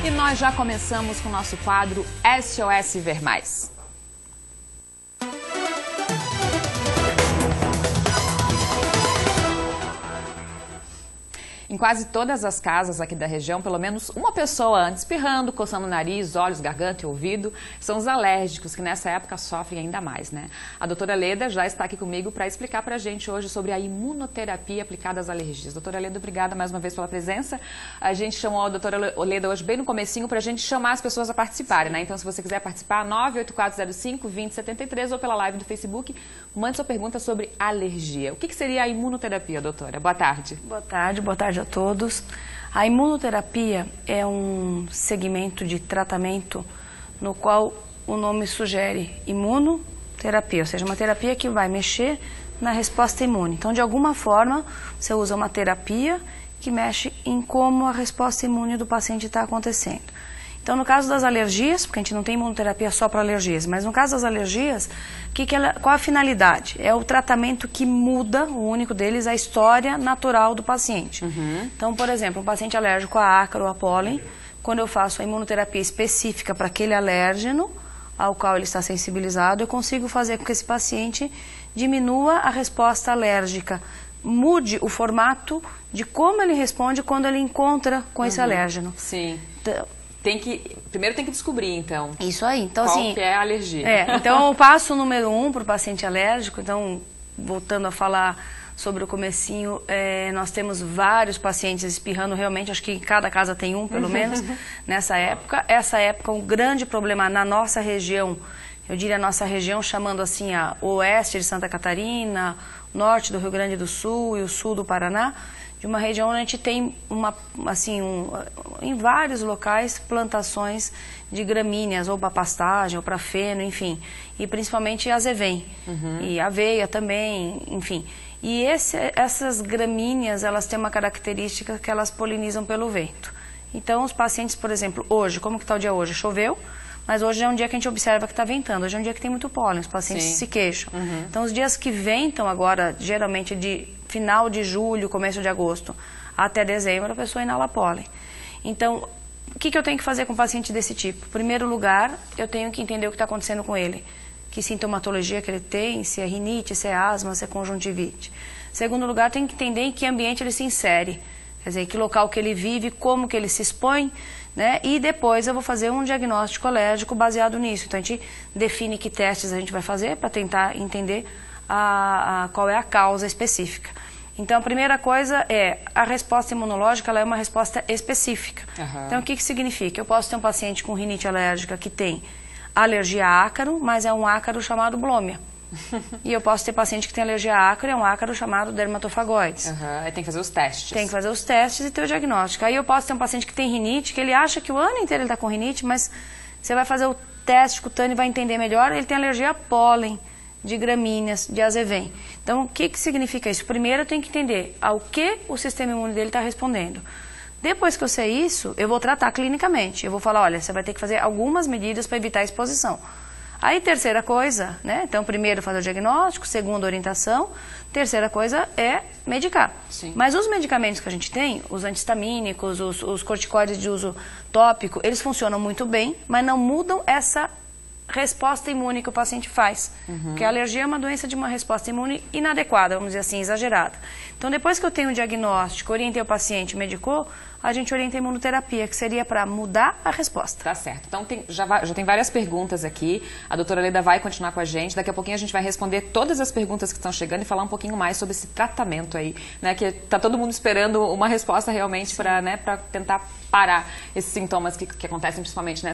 E nós já começamos com o nosso quadro SOS Ver Mais. Em quase todas as casas aqui da região, pelo menos uma pessoa anda espirrando, coçando o nariz, olhos, garganta e ouvido. São os alérgicos que nessa época sofrem ainda mais, né? A doutora Leda já está aqui comigo para explicar para a gente hoje sobre a imunoterapia aplicada às alergias. Doutora Leda, obrigada mais uma vez pela presença. A gente chamou a doutora Leda hoje bem no comecinho para a gente chamar as pessoas a participarem, né? Então, se você quiser participar, 98405-2073 ou pela live do Facebook, mande sua pergunta sobre alergia. O que seria a imunoterapia, doutora? Boa tarde. Boa tarde a todos. A imunoterapia é um segmento de tratamento no qual o nome sugere imunoterapia, ou seja, uma terapia que vai mexer na resposta imune. Então, de alguma forma, você usa uma terapia que mexe em como a resposta imune do paciente está acontecendo. Então, no caso das alergias, porque a gente não tem imunoterapia só para alergias, mas no caso das alergias, qual a finalidade? É o tratamento que muda, o único deles, a história natural do paciente. Então, por exemplo, um paciente alérgico a ácaro ou a pólen, quando eu faço a imunoterapia específica para aquele alérgeno ao qual ele está sensibilizado, eu consigo fazer com que esse paciente diminua a resposta alérgica, mude o formato de como ele responde quando ele encontra com esse alérgeno. Sim. Então, primeiro tem que descobrir, então. Isso aí. Então, qual assim, que é a alergia. Então, o passo número 1 para o paciente alérgico, então, voltando a falar sobre o comecinho, nós temos vários pacientes espirrando realmente, acho que em cada casa tem um, pelo menos, nessa época. Essa época, um grande problema na nossa região, eu diria a nossa região, chamando assim a oeste de Santa Catarina, norte do Rio Grande do Sul e o sul do Paraná, de uma região onde a gente tem em vários locais plantações de gramíneas, ou para pastagem, ou para feno, enfim, e principalmente azevém, e aveia também, enfim. E essas gramíneas, elas têm uma característica que elas polinizam pelo vento. Então, os pacientes, por exemplo, hoje, como que está o dia hoje? Choveu, mas hoje é um dia que a gente observa que está ventando, hoje é um dia que tem muito pólen, os pacientes se queixam. Então, os dias que ventam agora, geralmente de final de julho, começo de agosto, até dezembro, a pessoa inala pólen. Então, o que eu tenho que fazer com um paciente desse tipo? Em primeiro lugar, eu tenho que entender o que está acontecendo com ele, que sintomatologia que ele tem, se é rinite, se é asma, se é conjuntivite. Em segundo lugar, tenho que entender em que ambiente ele se insere, quer dizer, em que local que ele vive, como que ele se expõe, né? E depois eu vou fazer um diagnóstico alérgico baseado nisso. Então, a gente define que testes a gente vai fazer para tentar entender qual é a causa específica. Então, a primeira coisa é, a resposta imunológica, ela é uma resposta específica. Então, o que significa? Eu posso ter um paciente com rinite alérgica que tem alergia a ácaro, mas é um ácaro chamado blômia. E eu posso ter paciente que tem alergia a ácaro, é um ácaro chamado dermatofagoides. Aí tem que fazer os testes. Tem que fazer os testes e ter o diagnóstico. Aí eu posso ter um paciente que tem rinite, que ele acha que o ano inteiro ele está com rinite, mas você vai fazer o teste cutâneo e vai entender melhor, ele tem alergia a pólen, de gramíneas, de azevém. Então, o que significa isso? Primeiro, eu tenho que entender ao que o sistema imune dele está respondendo. Depois que eu sei isso, eu vou tratar clinicamente. Eu vou falar, olha, você vai ter que fazer algumas medidas para evitar a exposição. Aí, terceira coisa, né? Então, primeiro, fazer o diagnóstico, segundo, orientação. Terceira coisa é medicar. Mas os medicamentos que a gente tem, os antihistamínicos, os corticoides de uso tópico, eles funcionam muito bem, mas não mudam essa resposta imune que o paciente faz. Porque a alergia é uma doença de uma resposta imune inadequada, vamos dizer assim, exagerada. Então, depois que eu tenho o diagnóstico, orientei o paciente, medicou, a gente orienta a imunoterapia, que seria para mudar a resposta. Tá certo. Então, já tem várias perguntas aqui. A doutora Leda vai continuar com a gente. Daqui a pouquinho a gente vai responder todas as perguntas que estão chegando e falar um pouquinho mais sobre esse tratamento aí, né? Que tá todo mundo esperando uma resposta realmente para, né, para tentar parar esses sintomas que acontecem principalmente, né?